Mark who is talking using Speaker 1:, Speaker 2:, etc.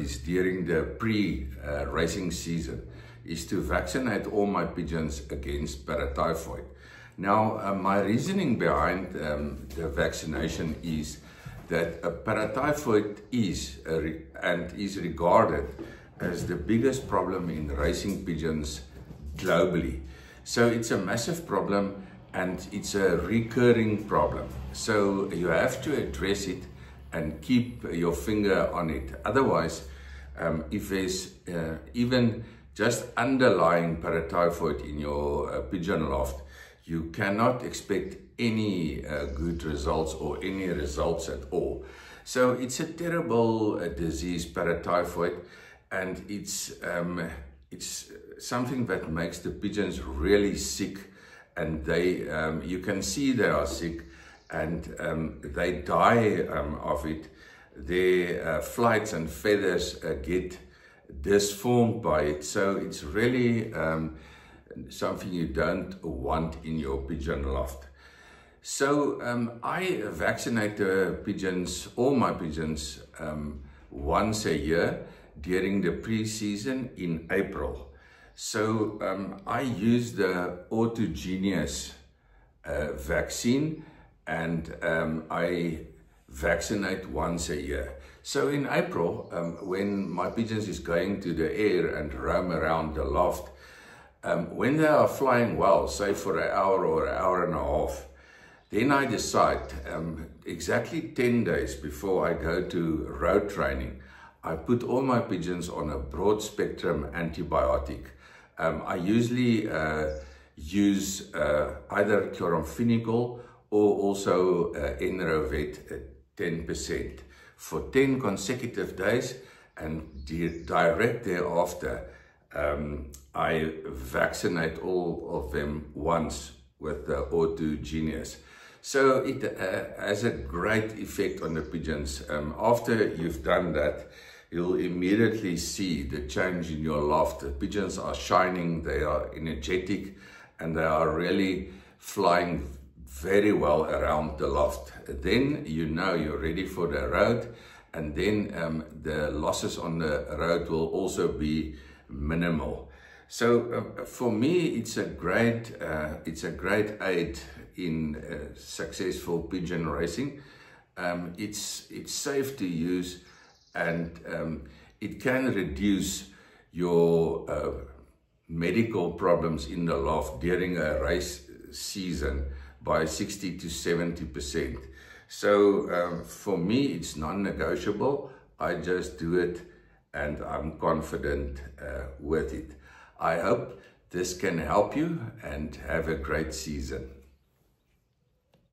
Speaker 1: priorities during the pre-racing season is to vaccinate all my pigeons against paratyphoid. Now, my reasoning behind the vaccination is that paratyphoid is regarded as the biggest problem in racing pigeons globally. So it's a massive problem and it's a recurring problem. So you have to address it and keep your finger on it. Otherwise, if there's even just underlying paratyphoid in your pigeon loft, you cannot expect any good results or any results at all. So it's a terrible disease, paratyphoid, and it's something that makes the pigeons really sick, and you can see they are sick, and they die of it. Their flights and feathers get disformed by it. So it's really something you don't want in your pigeon loft. So I vaccinate the pigeons, all my pigeons, once a year during the pre-season in April. So I use the autogenous vaccine, and I vaccinate once a year. So in April, when my pigeons is going to the air and roam around the loft, when they are flying well, say for an hour or an hour and a half, then I decide, exactly 10 days before I go to road training, I put all my pigeons on a broad spectrum antibiotic. I usually use either chloramphenicol or also Enrovet 10% for 10 consecutive days, and direct thereafter I vaccinate all of them once with the autogenous. So it has a great effect on the pigeons. After you've done that, you'll immediately see the change in your loft. The pigeons are shining, they are energetic, and they are really flying very well around the loft. Then you know you're ready for the road, and then the losses on the road will also be minimal. So for me, it's a great aid in successful pigeon racing. It's safe to use, and it can reduce your medical problems in the loft during a race season by 60 to 70%. So for me, it's non-negotiable. I just do it, and I'm confident with it. I hope this can help you, and have a great season.